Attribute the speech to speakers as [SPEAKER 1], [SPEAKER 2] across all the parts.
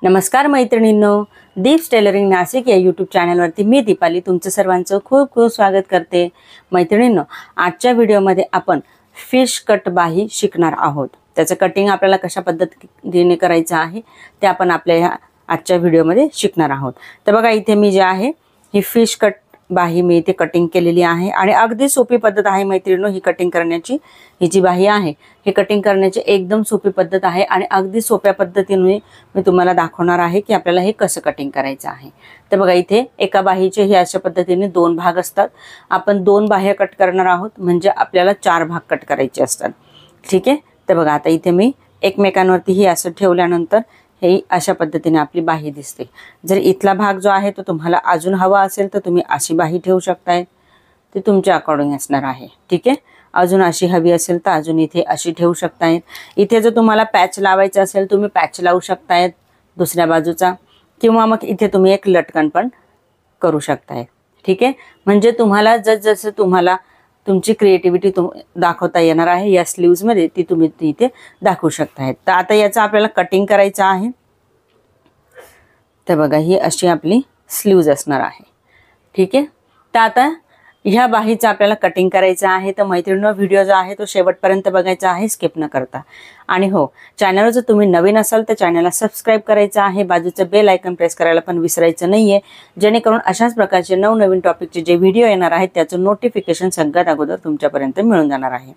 [SPEAKER 1] नमस्कार मैत्रिणींनो, दीप्स टेलरिंग नाशिक या यूट्यूब चॅनलवरती मी दीपाली तुमचं सर्वांचं खूप खूप स्वागत करते। मैत्रिणींनो, आजच्या व्हिडिओमध्ये आपण फिश कट बाही शिकणार आहोत। त्याचं कटिंग आपल्याला कशा पद्धतीने करायचं आहे ते आपण आपल्या ह्या आजच्या व्हिडिओमध्ये शिकणार आहोत। तर बघा, इथे मी जे आहे ही फिश कट बाही मी इथे कटिंग केलेली आहे आणि अगदी सोपी पद्धत आहे मैत्रिणींनो ही कटिंग करण्याची। ही जी बाही आहे हे कटिंग करण्याची एकदम सोपी पद्धत आहे आणि अगदी सोप्या पद्धतीने मी तुम्हाला दाखवणार आहे की आपल्याला हे कसं कटिंग करायचं आहे। तर बघा, इथे एका बाहीचे हे अशा पद्धतीने दोन भाग असतात। आपण दोन बाह्या कट करणार आहोत, म्हणजे आपल्याला चार भाग कट करायचे असतात। ठीक आहे, तर बघा आता इथे मी एकमेकांवरती हे असं ठेवल्यानंतर हे अशा पद्धतीने आपली बाही दिसते। जर इथला भाग जो आहे तो तुम्हाला अजून हवा असेल तर तुम्ही अशी बाही ठेवू शकताय, ते तुमच्या अकॉर्डिंग असणार आहे। ठीक आहे, अजून अशी हवी असेल तर अजून इथे अशी ठेवू शकताय। इथे जर तुम्हाला पॅच लावायचा असेल तुम्ही पॅच लावू शकताय दुसऱ्या बाजूचा, किंवा मग इथे तुम्ही एक लटकन पण करू शकताय। ठीक आहे, म्हणजे तुम्हाला जसं तुम्हाला तुमची क्रिएटिव्हिटी दाखवता येणार आहे या स्लीव्स मध्ये, ती तुम्ही इथे दाखवू शकताय। तर आता याचं आपल्याला कटिंग करायचं आहे। तर बघा, ही अशी आपली स्लीव्स असणार आहे। ठीक आहे, तर आता ह्या बाहीचं आपल्याला कटिंग करायचं आहे। तर मैत्रिणींनो, व्हिडिओ जो आहे तो शेवटपर्यंत बघायचा आहे, स्किप न करता। आणि हो, चॅनलवर जर तुम्ही नवीन असाल तर चॅनलला सबस्क्राइब करायचं आहे, बाजूचं बेल आयकॉन प्रेस करायला पण विसरायचं नाहीये, जेणेकरून अशाच प्रकारचे नवनवीन टॉपिकचे जे व्हिडिओ येणार आहेत त्याचं नोटिफिकेशन सगळ्यात अगोदर तुमच्यापर्यंत मिळून जाणार आहे।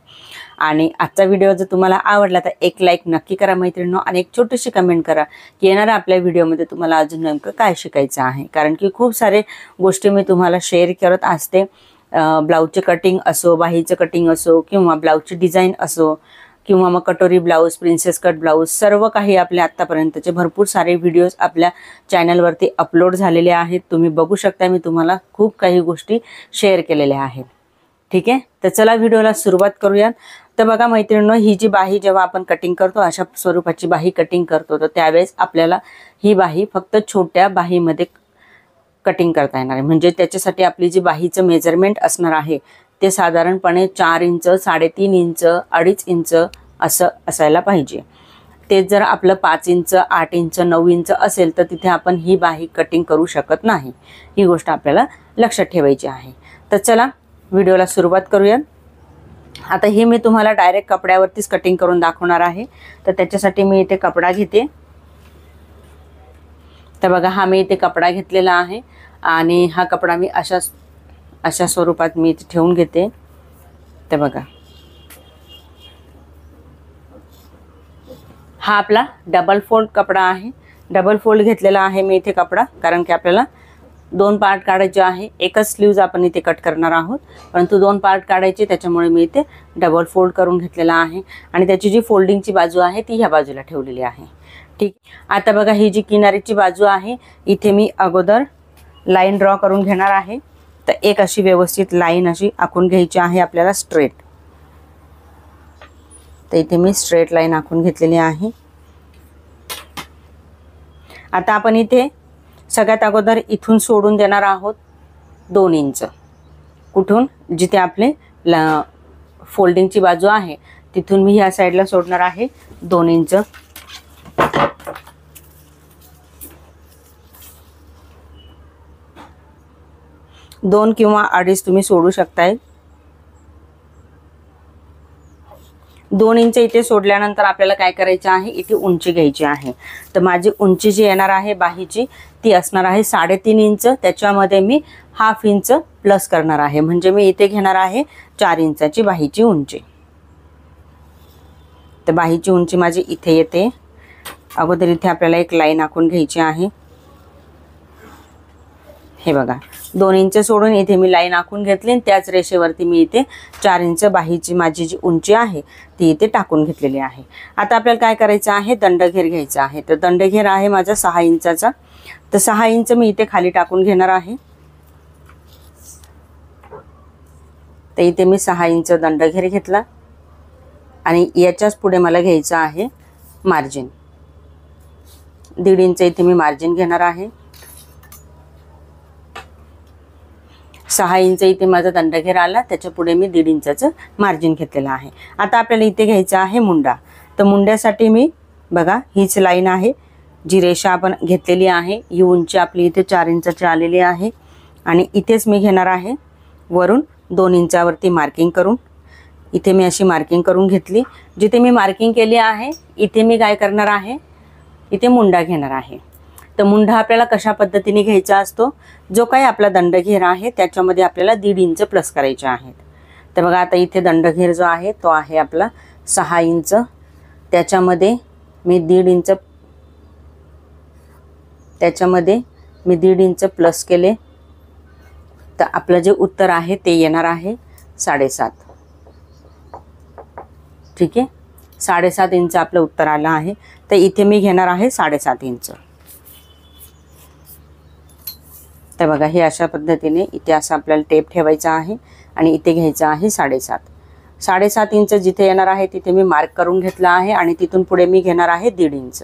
[SPEAKER 1] आणि आजचा व्हिडिओ जर तुम्हाला आवडला तर एक लाईक नक्की करा मैत्रिणींनो, आणि एक छोटीशी कमेंट करा की येणाऱ्या आपल्या व्हिडिओमध्ये तुम्हाला अजून नेमकं काय शिकायचं आहे। कारण की खूप सारे गोष्टी मी तुम्हाला शेअर करत असते, ब्लाऊजचे कटिंग असो, बाहीचं कटिंग असो, किंवा ब्लाऊजची डिझाईन असो, किंवा मग कटोरी ब्लाऊज, प्रिन्सेस कट ब्लाऊज, सर्व काही आपल्या आत्तापर्यंतचे भरपूर सारे व्हिडिओज आपल्या चॅनलवरती अपलोड झालेले आहेत। तुम्ही बघू शकता, मी तुम्हाला खूप काही गोष्टी शेअर केलेल्या आहेत। ठीक आहे, तर चला व्हिडिओला सुरुवात करूयात। तर बघा मैत्रिणींनो, ही जी बाही जेव्हा आपण कटिंग करतो, अशा स्वरूपाची बाही कटिंग करतो, तर त्यावेळेस आपल्याला ही बाही फक्त छोट्या बाहीमध्ये कटिंग करता येणार आहे। म्हणजे त्याच्यासाठी आपली जी बाहीचं मेजरमेंट असणार आहे ते साधारणपणे 4 इंच, 3.5 इंच, 2.5 इंच असं असायला पाहिजे। ते जर आपलं 5 इंच, 8 इंच, 9 इंच असेल तर तिथे आपण ही बाही कटिंग करू शकत नाही। ही गोष्ट आपल्याला लक्षात ठेवायची आहे। तर चला व्हिडिओला सुरुवात करूयात। आता हे मी तुम्हाला डायरेक्ट कपड्यावरतीच कटिंग करून दाखवणार आहे। तर त्याच्यासाठी मी इथे कपडा घेते। तर बघा, हा मी इथे कपडा घेतलेला आहे आणि हा कपडा मी अशा स्वरूपात मी इथे ठेवून घेते। तर बघा, हा आपला डबल फोल्ड कपडा आहे। डबल फोल्ड घेतलेला आहे मी इथे कपडा, कारण की आपल्याला दोन पार्ट काढायचे आहे। एकच स्लीव्ज आपण इथे कट करणार आहोत, परंतु दोन पार्ट काढायचे, त्याच्यामुळे मी इथे डबल फोल्ड करून घेतलेला आहे। आणि त्याची जी फोल्डिंगची बाजू आहे ती ह्या बाजूला ठेवलेली आहे। ठीक, आता बघा, ही जी किनारीची बाजू आहे इथे मी अगोदर लाईन ड्रॉ करून घेणार आहे। तर एक अशी व्यवस्थित लाईन अशी आखून घ्यायची आहे आपल्याला स्ट्रेट। तर इथे मी स्ट्रेट लाईन आखून घेतलेली आहे। आता आपण इथे सगळ्यात अगोदर इथून सोडून देणार आहोत 2 इंच। कुठून? जिथे आपले फोल्डिंगची बाजू आहे तिथून मी ह्या साईडला सोडणार आहे 2 इंच। दोन किंवा 2.5 तुम्ही सोडू शकताय। 2 इंच इथे सोडल्यानंतर आपल्याला काय करायचं आहे, इथे उंची घ्यायची आहे। तर माझी उंची जी येणार आहे बाहीची ती असणार आहे 3.5 इंच। त्याच्यामध्ये मी हाफ इंच प्लस करणार आहे, म्हणजे मी इथे घेणार आहे 4 इंचाची बाहीची उंची। तर बाहीची उंची माझी इथे येते। अगोदर इथे आपल्याला एक लाईन आखून घ्यायची आहे। हे बघा, 2 इंच सोडून इथे मी लाईन आखून घेतली आणि त्याच रेषेवरती मी इथे 4 इंच बाहीची माझी जी उंची आहे ती इथे टाकून घेतलेली आहे। आता आपल्याला काय करायचं आहे, दंडघेर घ्यायचा आहे। तर दंडघेर आहे माझा 6 इंचाचा। तर 6 इंच मी इथे खाली टाकून घेणार आहे। तर इथे मी 6 इंच दंडघेर घेतला आणि याच्याच पुढे मला घ्यायचं आहे मार्जिन। 1.5 इंच इथे मी मार्जिन घेणार आहे। 6 इंच इथे माझा दंडघेर आला, त्याच्या पुढे मी 1.5 इंचाचं मार्जिन घेतलेलं आहे। आता आपल्याला इथे घ्यायचा आहे मुंडा। तर मुंड्यासाठी मी बघा हीच लाईन आहे जी रेषा आपण घेतलेली आहे ही उंची आपली इथे 4 इंचाची आलेली आहे आणि इथेच मी घेणार आहे वरून 2 इंचावरती मार्किंग करून. इथे मी अशी मार्किंग करून घेतली. जिथे मी मार्किंग केली आहे इथे मी काय करणार आहे, इथे मुंडा घेणार आहे. तर मुंडा आपल्याला कशा पद्धतीने घ्यायचा असतो, जो काही आपला दंडघेर आहे त्याच्यामध्ये आपल्याला 1.5 इंच प्लस करायचे आहेत. तर बघा आता इथे दंडघेर जो आहे तो आहे आपला 6 इंच. त्याच्यामध्ये मी 1.5 इंच प्लस केले. तर आपलं जे उत्तर आहे ते येणार आहे 7.5. ठीक आहे, 7.5 इंच आपलं उत्तर आलं आहे. तर इथे मी घेणार आहे 7.5 इंच. तर बघा हे अशा पद्धतीने इथे असं आपल्याला टेप ठेवायचा आहे आणि इथे घ्यायचं आहे 7.5. 7.5 इंच जिथे येणार आहे तिथे मी मार्क करून घेतला आहे आणि तिथून पुढे मी घेणार आहे 1.5 इंच.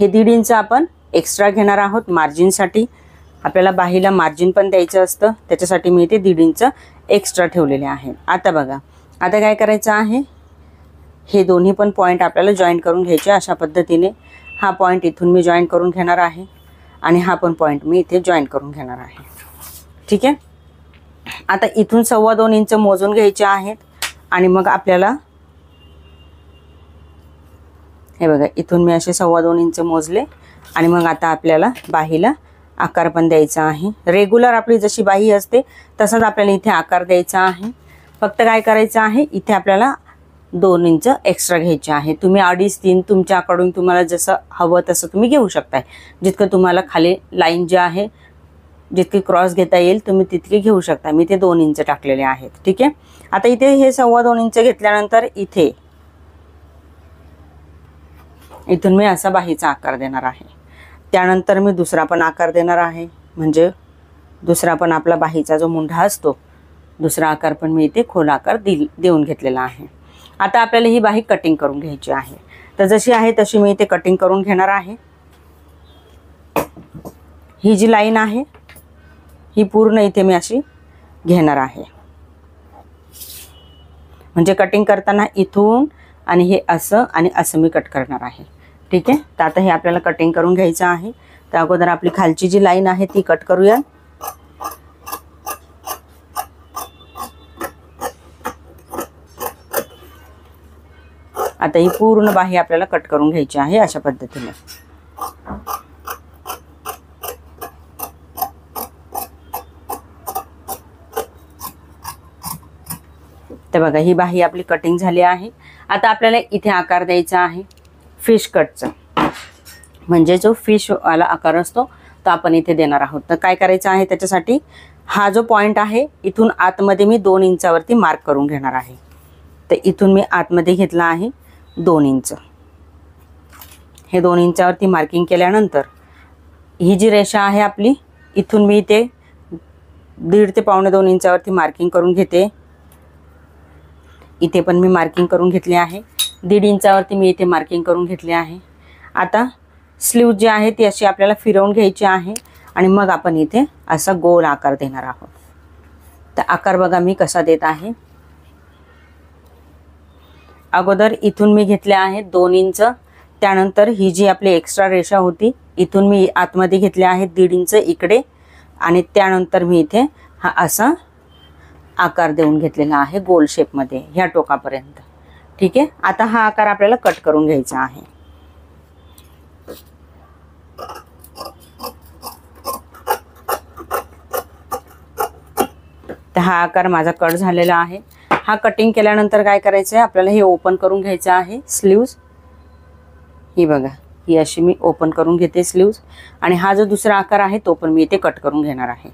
[SPEAKER 1] हे 1.5 इंच आपण एक्स्ट्रा घेणार आहोत मार्जिनसाठी. आपल्याला बाहीला मार्जिन पण द्यायचं असतं, त्याच्यासाठी मी इथे 1.5 इंच एक्स्ट्रा ठेवलेले आहे. आता बघा आता काय करायचं आहे, हे दोन्ही पण पॉईंट आपल्याला जॉईन करून घ्यायचे. अशा पद्धतीने हा पॉईंट इथून मी जॉईन करून घेणार आहे आणि हा पण पॉईंट मी इथे जॉईन करून घेणार आहे. ठीक आहे, आता इथून 2.25 इंच मोजून घ्यायचे आहेत आणि मग आपल्याला हे बघा इथून मी असे 2.25 इंच मोजले आणि मग आता आपल्याला बाहीला आकार पण द्यायचा आहे. रेग्युलर आपली जशी बाही असते तसाच आपल्याला इथे आकार द्यायचा आहे. फक्त काय करायचं आहे, इथे आपल्याला 2 इंच एक्स्ट्रा घ्यायचे आहे. तुम्ही 2.5-3 तुमच्याकडून तुम्हाला जसं हवं तसं तुम्ही घेऊ शकताय. जितकं तुम्हाला खाली लाईन जे आहे जितकी क्रॉस घेता येईल तुम्ही तितके घेऊ शकता. मी ते 2 इंच टाकलेले आहेत. ठीक आहे, आता इथे हे 2.25 इंच घेतल्यानंतर इथून मी असा बाहीचा आकार देणार आहे. त्यानंतर मी दुसरा पण आकार देणार आहे, म्हणजे दुसरा पण आपला बाहीचा जो मुंढा असतो दुसरा आकार पण मी इथे खोल आकार देऊन घेतलेला आहे. आता आपल्याला ही बाही कटिंग करून घ्यायची आहे. तर जशी आहे तशी मी इथे कटिंग करून घेणार आहे. ही जी लाईन आहे ही पूर्ण इथे मी अशी घेणार आहे, म्हणजे कटिंग करताना इथून आणि हे असं आणि असं मी कट करणार आहे. ठीक आहे, तर आता हे आपल्याला कटिंग करून घ्यायचं आहे. त्या अगोदर आपली खालची जी लाईन आहे ती कट करूया. आता ही पूर्ण बाही आपल्याला कट करून घ्यायची आहे अशा पद्धतीने. तर बघा ही बाही आपली कटिंग झाली आहे. आता आपल्याला इथे आकार द्यायचा आहे फिश कटचा, म्हणजे जो फिश वाला आकार असतो तो आपण इथे देणार आहोत. तर काय करायचं आहे, त्याच्यासाठी हा जो पॉईंट आहे इथून आतमध्ये मी 2 इंचावरती मार्क करून घेणार आहे. तर इथून मी आतमध्ये घेतला आहे 2 इंच. हे 2 इंचावरती मार्किंग केल्यानंतर ही जी रेषा आहे आपली इथून मी इथे 1.5 ते 2.25 इंचावरती मार्किंग करून घेते. इथे पण मी मार्किंग करून घेतली आहे. 1.5 इंचावरती मी इथे मार्किंग करून घेतली आहे. आता स्लीव जी आहे ती अशी आपल्याला फिरवून घ्यायची आहे आणि मग आपण इथे असा गोल आकार देणार आहोत. तर आकार बघा मी कसा देत आहे. अगोदर इथून मी घेतले आहे 2 इंच. त्यानंतर ही जी आपली एक्स्ट्रा रेषा होती इथून मी आतमध्ये घेतले आहे 1.5 इंच इकडे आणि त्यानंतर मी इथे हा असा आकार देऊन घेतलेला आहे गोल शेपमध्ये ह्या टोकापर्यंत. ठीक आहे, आता हा आकार आपल्याला कट करून घ्यायचा आहे. तर हा आकार माझा कट झालेला आहे. हा कटिंग केल्यानंतर काय करायचं आहे, आपल्याला हे ओपन करून घ्यायचं आहे स्लीव्ज. ही बघा ही अशी मी ओपन करून घेते स्लीव्ज आणि हा जो दुसरा आकार आहे तो पण मी इथे कट करून घेणार आहे.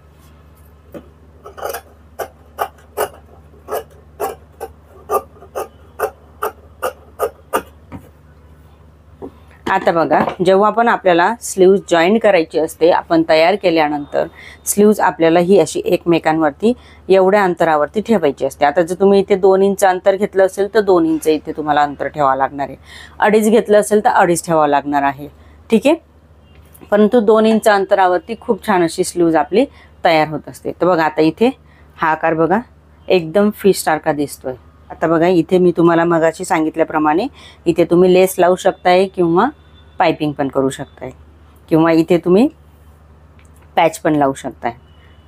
[SPEAKER 1] आता बघा जेव्हा पण आपल्याला स्लीव्ज जॉईन करायची असते, आपण तयार केल्यानंतर स्लीव्ज आपल्याला ही अशी एकमेकांवरती एवढ्या अंतरावरती ठेवायची असते. आता जर तुम्ही इथे 2 इंच अंतर घेतलं असेल तर 2 इंच इथे तुम्हाला अंतर ठेवावं लागणार आहे. 2.5 घेतलं असेल तर 2.5 ठेवावं लागणार आहे. ठीक आहे, परंतु 2 इंच अंतरावरती खूप छान अशी स्लीव्ज आपली तयार होत असते. तर बघा आता इथे हा आकार बघा एकदम फिश सारखा दिसतोय. आता बघा इथे मी तुम्हाला मगाशी सांगितल्याप्रमाणे इथे तुम्ही लेस लावू शकताय किंवा पायपिंग पण करू शकताय किंवा इथे तुम्ही पॅच पण लावू शकताय.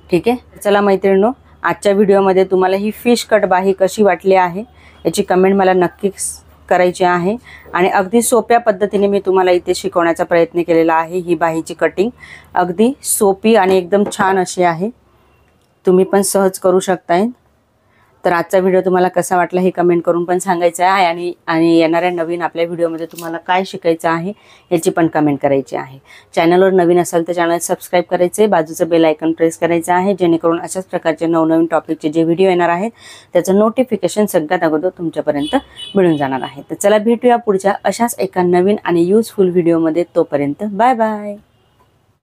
[SPEAKER 1] ठीक आहे. चला मैत्रिणींनो, आजच्या व्हिडिओमध्ये तुम्हाला ही फिश कट बाही कशी वाटली आहे याची कमेंट मला नक्कीच करायची आहे. आणि अगदी सोप्या पद्धतीने मी तुम्हाला इथे शिकवण्याचा प्रयत्न केलेला आहे. ही बाहीची कटिंग अगदी सोपी आणि एकदम छान अशी आहे, तुम्ही पण सहज करू शकताय. तर आजचा व्हिडिओ तुम्हाला कसा वाटला हे कमेंट करून पण सांगायचं आहे. आणि येणाऱ्या नवीन आपल्या व्हिडिओमध्ये तुम्हाला काय शिकायचं आहे याची पण कमेंट करायची आहे. चॅनलवर नवीन असाल तर चॅनल सबस्क्राईब करायचे, बाजूचं बेल आयकॉन प्रेस करायचं आहे, जेणेकरून अशाच प्रकारचे नवनवीन टॉपिकचे जे व्हिडिओ येणार आहेत त्याचं नोटिफिकेशन सगळ्यात अगोदर तुमच्यापर्यंत मिळून जाणार आहे. तर चला भेटूया पुढच्या अशाच एका नवीन आणि युजफुल व्हिडिओमध्ये. तोपर्यंत बाय बाय.